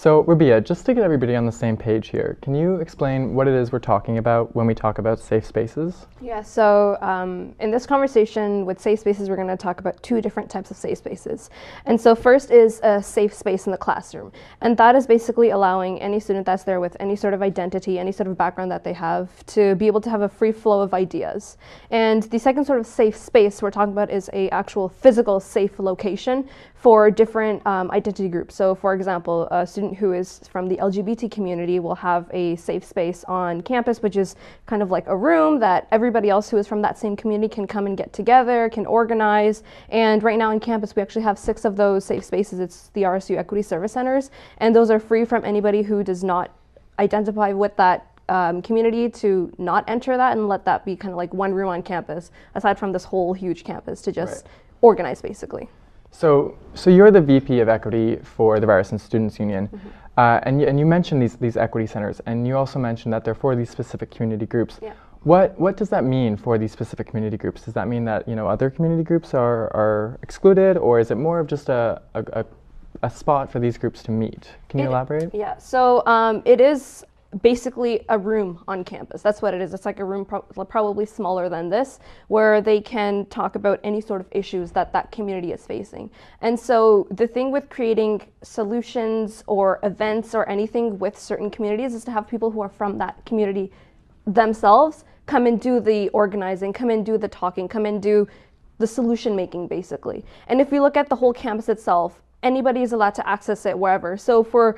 So, Rabia, just to get everybody on the same page here, can you explain what it is we're talking about when we talk about safe spaces? Yeah, so in this conversation with safe spaces, we're going to talk about two different types of safe spaces. And so first is a safe space in the classroom. And that is basically allowing any student that's there with any sort of identity, any sort of background that they have, to be able to have a free flow of ideas. And the second sort of safe space we're talking about is a actual physical safe location for different identity groups. So for example, a student who is from the LGBT community will have a safe space on campus, which is kind of like a room that everybody else who is from that same community can come and get together, can organize. And right now on campus, we actually have 6 of those safe spaces. It's the RSU Equity Service Centers, and those are free from anybody who does not identify with that community to not enter that, and let that be kind of like one room on campus, aside from this whole huge campus, to just organize basically. So you're the VP of Equity for the Ryerson Students' Union, and you mentioned these equity centers, and you also mentioned that they're for these specific community groups. Yeah. What does that mean for these specific community groups? Does that mean that other community groups are excluded, or is it more of just a spot for these groups to meet? Can you elaborate? Yeah. So it is basically a room on campus. That's what it is. It's like a room probably smaller than this, where they can talk about any sort of issues that that community is facing. And so the thing with creating solutions or events or anything with certain communities is to have people who are from that community themselves come and do the organizing, come and do the talking, come and do the solution making basically. And if we look at the whole campus itself, anybody is allowed to access it wherever. So for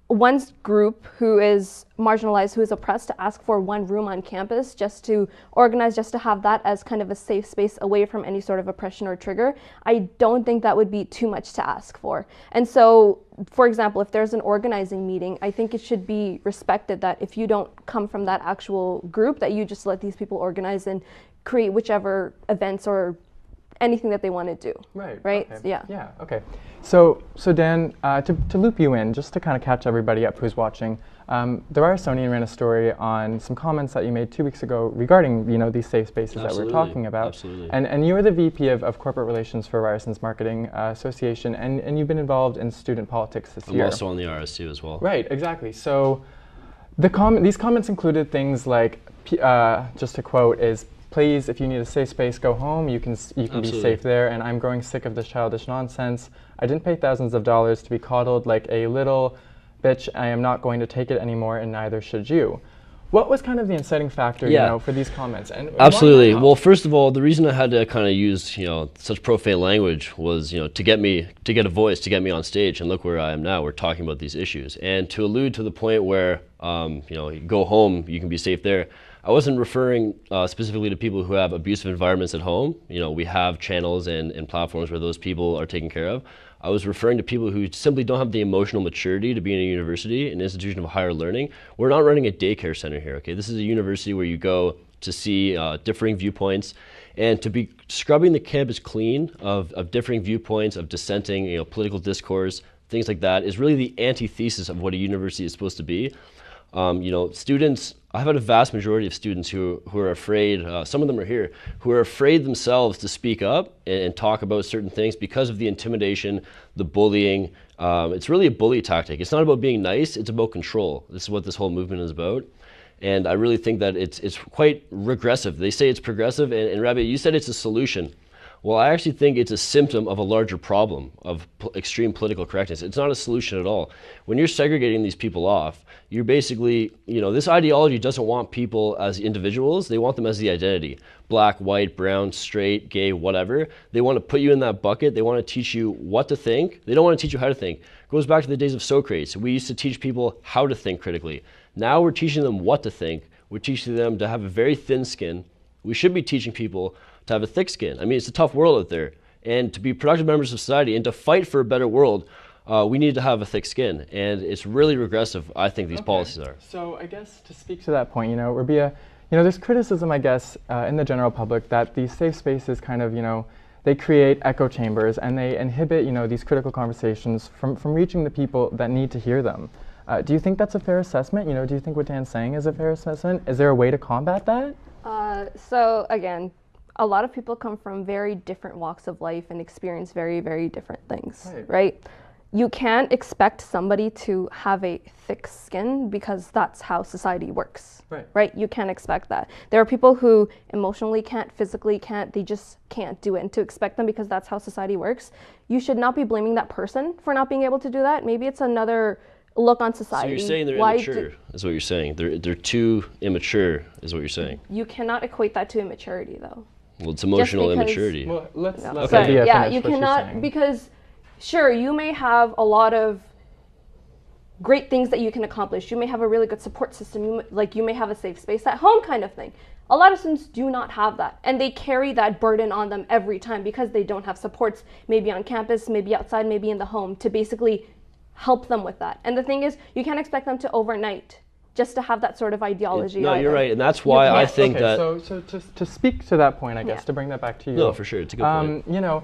one group who is marginalized, who is oppressed, to ask for one room on campus just to organize, just to have that as kind of a safe space away from any sort of oppression or trigger, I don't think that would be too much to ask for. And so, for example, if there's an organizing meeting, I think it should be respected that if you don't come from that actual group, that you just let these people organize and create whichever events or anything that they want to do. Right. Right? Okay. Yeah. Yeah. Okay. So Dan, to loop you in, just to kind of catch everybody up who's watching, the Ryersonian ran a story on some comments that you made 2 weeks ago regarding these safe spaces that we're talking about. Absolutely. And you're the VP of Corporate Relations for Ryerson's Marketing Association, and you've been involved in student politics this year. I'm also on the RSU as well. Right. Exactly. So these comments included things like, just to quote, is, "Please, if you need a safe space, go home. You can be safe there. And I'm growing sick of this childish nonsense. I didn't pay thousands of dollars to be coddled like a little bitch. I am not going to take it anymore, and neither should you." What was kind of the inciting factor, for these comments? And absolutely. Well, first of all, the reason I had to kind of use, such profane language was, to get a voice, to get me on stage, and look where I am now. We're talking about these issues, and to allude to the point where, go home, you can be safe there. I wasn't referring specifically to people who have abusive environments at home. We have channels and platforms where those people are taken care of. I was referring to people who simply don't have the emotional maturity to be in a university, an institution of higher learning. We're not running a daycare center here, okay? This is a university where you go to see differing viewpoints, and to be scrubbing the campus clean of differing viewpoints, of dissenting, political discourse, things like that, is really the antithesis of what a university is supposed to be. Students, I've had a vast majority of students who are afraid, some of them are here, who are afraid themselves to speak up and talk about certain things because of the intimidation, the bullying. It's really a bully tactic. It's not about being nice, it's about control. This is what this whole movement is about. And I really think that it's quite regressive. They say it's progressive, and Rabia, you said it's a solution. Well, I actually think it's a symptom of a larger problem of extreme political correctness. It's not a solution at all. When you're segregating these people off, you're basically, this ideology doesn't want people as individuals. They want them as the identity. Black, white, brown, straight, gay, whatever. They want to put you in that bucket. They want to teach you what to think. They don't want to teach you how to think. It goes back to the days of Socrates. We used to teach people how to think critically. Now we're teaching them what to think. We're teaching them to have a very thin skin. We should be teaching people to have a thick skin. I mean, it's a tough world out there. And to be productive members of society and to fight for a better world, we need to have a thick skin. And it's really regressive, I think, these policies are. So I guess to speak to that point, Rabia, there's criticism, I guess, in the general public that these safe spaces kind of, they create echo chambers and they inhibit, these critical conversations from reaching the people that need to hear them. Do you think that's a fair assessment? Do you think what Dan's saying is a fair assessment? Is there a way to combat that? So again, a lot of people come from very different walks of life and experience very, very different things, right? you can't expect somebody to have a thick skin because that's how society works. Right? You can't expect that. There are people who emotionally can't, physically can't, they just can't do it. And to expect them because that's how society works, you should not be blaming that person for not being able to do that. Maybe it's another look on society. So you're saying they're immature, is what you're saying. They're too immature, is what you're saying. You cannot equate that to immaturity, though. Well, it's emotional immaturity. Well, let's okay. Yeah, you cannot, because sure, you may have a lot of great things that you can accomplish. You may have a really good support system. You may have a safe space at home kind of thing. A lot of students do not have that, and they carry that burden on them every time because they don't have supports, maybe on campus, maybe outside, maybe in the home, to basically help them with that. And the thing is, you can't expect them to overnight just to have that sort of ideology. No, you're right, and that's why I think that... So to speak to that point, I guess, to bring that back to you. No, for sure, it's a good point. You know,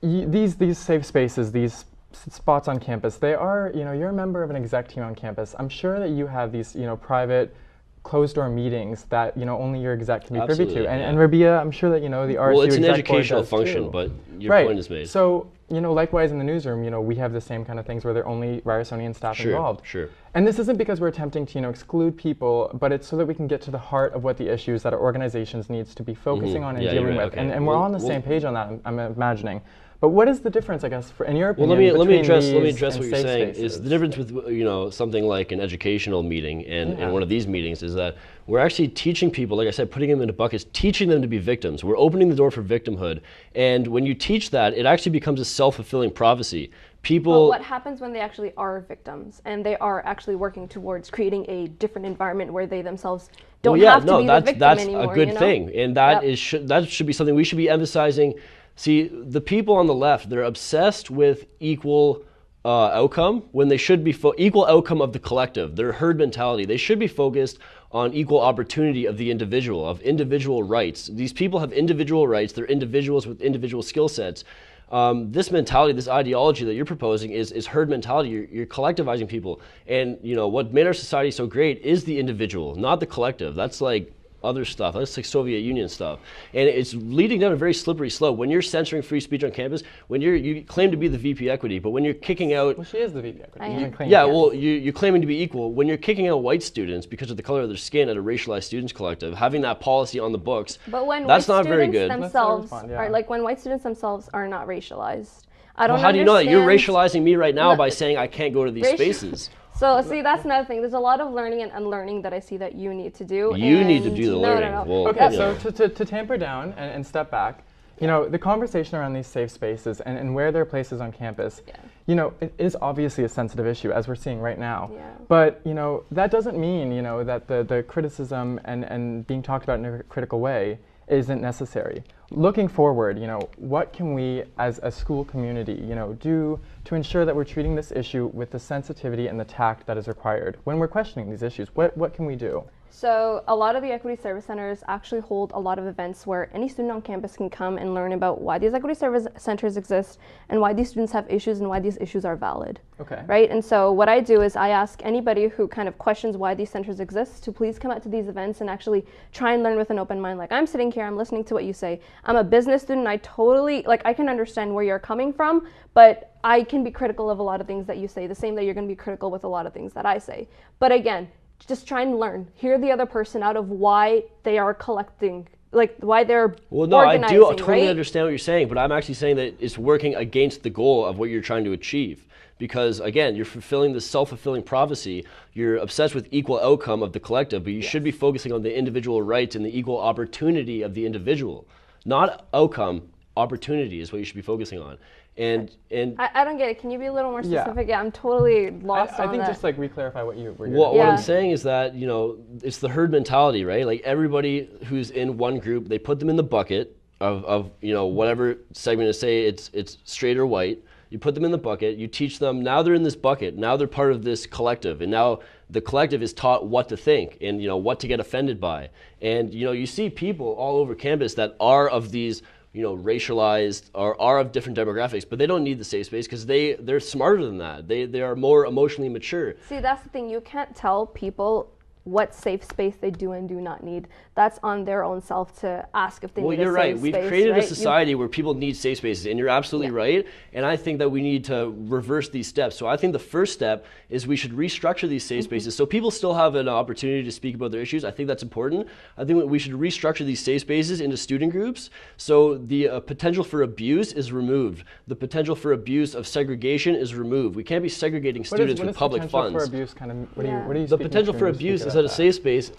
these safe spaces, these spots on campus, they are, you know, you're a member of an exec team on campus. I'm sure that you have these, you know, private closed-door meetings that, you know, only your exec can be privy to. And Rabia, I'm sure that, you know, the RSU Well, it's an exec educational board does function, too. but your point is made. So, you know, likewise in the newsroom, you know, we have the same kind of things where there are only Ryersonian staff involved. Sure. And this isn't because we're attempting to, you know, exclude people, but it's so that we can get to the heart of what the issues that our organizations needs to be focusing on and dealing with. Okay. And we're all on the same page on that, I'm imagining. But what is the difference, I guess, in your opinion? Well, let me address what you're saying. Is the difference with, you know, something like an educational meeting and one of these meetings is that we're actually teaching people, like I said, putting them into buckets, teaching them to be victims. We're opening the door for victimhood, and when you teach that, it actually becomes a self-fulfilling prophecy. People. But what happens when they actually are victims and they are actually working towards creating a different environment where they themselves don't have to be the victim anymore? That's a good thing, and that that should be something we should be emphasizing. See, the people on the left, they're obsessed with equal outcome when they should be equal outcome of the collective, their herd mentality. They should be focused on equal opportunity of the individual, of individual rights. These people have individual rights. They're individuals with individual skill sets. This mentality, this ideology that you're proposing is herd mentality. You're collectivizing people. And, you know, what made our society so great is the individual, not the collective. That's like other stuff. That's like Soviet Union stuff. And it's leading down a very slippery slope. When you're censoring free speech on campus, when you claim to be the VP Equity, but when you're kicking out... Well, she is the VP Equity. Yeah, well, you're claiming to be equal. When you're kicking out white students because of the color of their skin at a racialized students collective, having that policy on the books, but when that's not very good. Themselves are, like when white students themselves are not racialized. I don't Well, how do you know that? You're racializing me right now by saying I can't go to these spaces. So, see, that's another thing. There's a lot of learning and unlearning that I see that you need to do. You need to do the learning. No. Well, okay, so to tamper down and step back, you know, the conversation around these safe spaces and where they're places on campus, you know, it is obviously a sensitive issue, as we're seeing right now. Yeah. But, you know, that doesn't mean, you know, that the criticism and being talked about in a critical way isn't necessary. Looking forward, you know, what can we as a school community, you know, do to ensure that we're treating this issue with the sensitivity and the tact that is required when we're questioning these issues? What can we do? So a lot of the Equity Service Centers actually hold a lot of events where any student on campus can come and learn about why these Equity Service Centers exist and why these students have issues and why these issues are valid. Okay. Right? And so what I do is I ask anybody who kind of questions why these centers exist to please come out to these events and actually try and learn with an open mind. Like, I'm sitting here, I'm listening to what you say. I'm a business student, I totally, like, I can understand where you're coming from, but I can be critical of a lot of things that you say, the same that you're going to be critical with a lot of things that I say. But again, just try and learn. Hear the other person out of why they are collecting, like why they're organizing, I do totally right? understand what you're saying, but I'm actually saying that it's working against the goal of what you're trying to achieve. Because again, you're fulfilling this self-fulfilling prophecy. You're obsessed with equal outcome of the collective, but you should be focusing on the individual rights and the equal opportunity of the individual. Not outcome, opportunity is what you should be focusing on. And I don't get it. Can you be a little more specific? Yeah, I'm totally lost on I think that. just like re-clarify what you're what I'm saying is that, you know, it's the herd mentality, right? Like everybody who's in one group, they put them in the bucket of you know, whatever segment is, say it's straight or white. You put them in the bucket, you teach them, now they're in this bucket, now they're part of this collective, and now the collective is taught what to think and, you know, what to get offended by. And, you know, you see people all over campus that are of these, you know, racialized or are of different demographics, but they don't need the safe space because they're smarter than that. They are more emotionally mature. See, that's the thing. You can't tell people what safe space they do and do not need. That's on their own self to ask if they need a safe space. Well, you're right. We've created right? a society where people need safe spaces, and you're absolutely right. And I think that we need to reverse these steps. So I think the first step is we should restructure these safe spaces so people still have an opportunity to speak about their issues. I think that's important. I think we should restructure these safe spaces into student groups so the potential for abuse is removed. The potential for abuse of segregation is removed. We can't be segregating students with public funds. For abuse kind of, what are you The potential for abuse is at a safe space.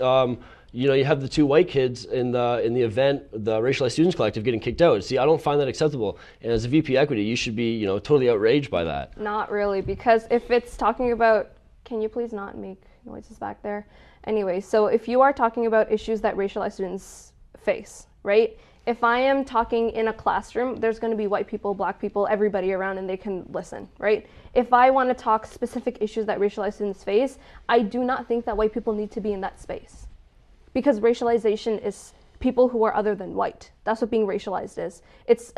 You know, you have the 2 white kids in the event, the Racialized Students Collective, getting kicked out. See, I don't find that acceptable. And as a VP Equity, you should be, you know, totally outraged by that. Not really, because if it's talking about, can you please not make noises back there? Anyway, so if you are talking about issues that racialized students face, right? If I am talking in a classroom, there's going to be white people, black people, everybody around, and they can listen, right? If I want to talk specific issues that racialized students face, I do not think that white people need to be in that space. Because racialization is people who are other than white. That's what being racialized is.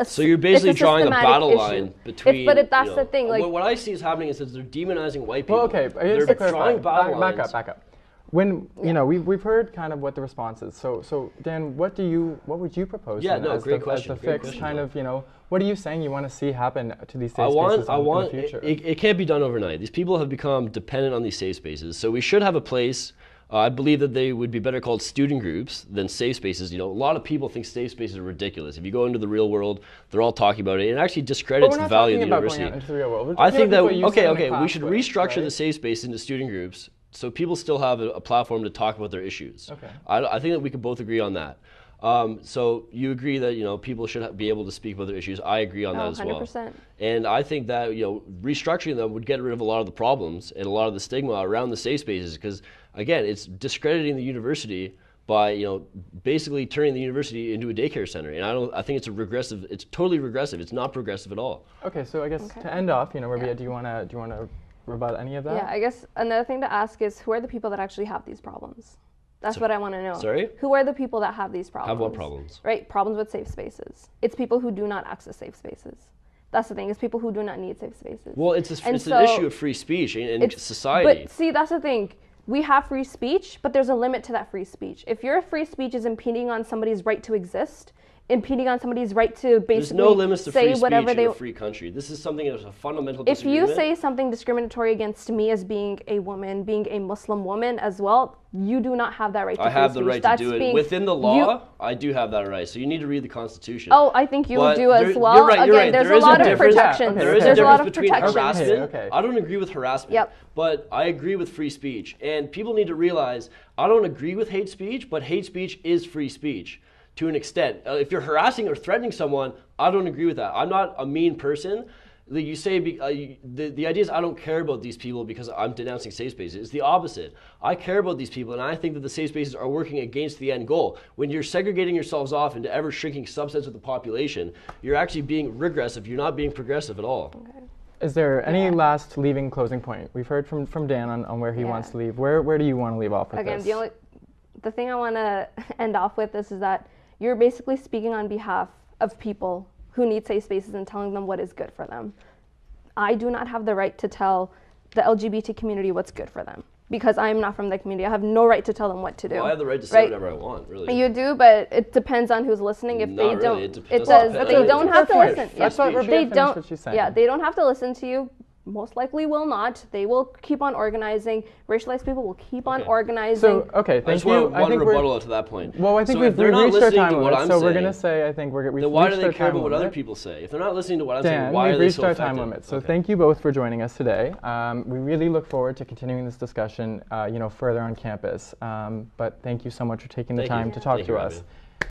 So you're basically drawing a battle line between. That's the thing. Like, what I see is happening is that they're demonizing white people. Well, okay, they're drawing battle lines. Back up. When you know we've heard kind of what the response is. So Dan, what would you propose? Yeah, as great question. As the fix, kind of, you know, what are you saying you want to see happen to these safe spaces in the future? It can't be done overnight. These people have become dependent on these safe spaces. So we should have a place. I believe that they would be better called student groups than safe spaces. You know, a lot of people think safe spaces are ridiculous. If you go into the real world, they're all talking about it. It actually discredits the value of the university. Going out into the real world. I think that we should restructure the safe space into student groups so people still have a platform to talk about their issues. Okay. I think that we could both agree on that. So you agree that, you know, people should be able to speak about their issues. I agree on that as well. 100%. And I think that, you know, restructuring them would get rid of a lot of the problems and a lot of the stigma around the safe spaces because, again, it's discrediting the university by, you know, basically turning the university into a daycare center. And I think it's totally regressive. It's not progressive at all. Okay, so I guess to end off, you know, Rabia, do you want to rebut any of that? Yeah, I guess another thing to ask is who are the people that actually have these problems? That's what I want to know. Sorry? Who are the people that have these problems? Have what problems? Right, problems with safe spaces. It's people who do not access safe spaces. That's the thing, it's people who do not need safe spaces. Well, it's an issue of free speech in society. But see, that's the thing. We have free speech, but there's a limit to that free speech. If your free speech is impeding on somebody's right to exist, impeding on somebody's right to basically There's no limits to free say whatever speech in a free country. This is something that's a fundamental disagreement. If you say something discriminatory against me as being a woman, being a Muslim woman as well, you do not have that right to free speech. I have the right to do it. Within the law, I do have that right. So you need to read the Constitution. Oh, I think you do as well. You're right, Again, there's a lot of protections. There is a difference between harassment. I don't agree with harassment, but I agree with free speech. And people need to realize, I don't agree with hate speech, but hate speech is free speech. To an extent. If you're harassing or threatening someone, I don't agree with that. I'm not a mean person. You say the idea is I don't care about these people because I'm denouncing safe spaces. It's the opposite. I care about these people, and I think that the safe spaces are working against the end goal. When you're segregating yourselves off into ever shrinking subsets of the population, you're actually being regressive. You're not being progressive at all. Okay. Is there any last closing point? We've heard from Dan on where he wants to leave. Where do you want to leave off with this? Again, the thing I want to end off with is that you're basically speaking on behalf of people who need safe spaces and telling them what is good for them. I do not have the right to tell the LGBT community what's good for them because I'm not from the community. I have no right to tell them what to do. Well, I have the right to say whatever I want, really. You do, but it depends on who's listening. If Not they really. don't, It does. depends. They don't have to listen. That's what Rabia finished what she's saying. Yeah, they don't have to listen to you. Most likely will not. They will keep on organizing. Racialized people will keep on organizing. So, okay, I just thank you. want one rebuttal to that point. Well, I think so we've reached our time limit, so we're going to say, I think we've reached our time limit. Then why do they care about what other people say? If they're not listening to what I'm saying, why are they so effective? We've reached our time limit, so thank you both for joining us today. We really look forward to continuing this discussion, further on campus. But thank you so much for taking the time to talk to us.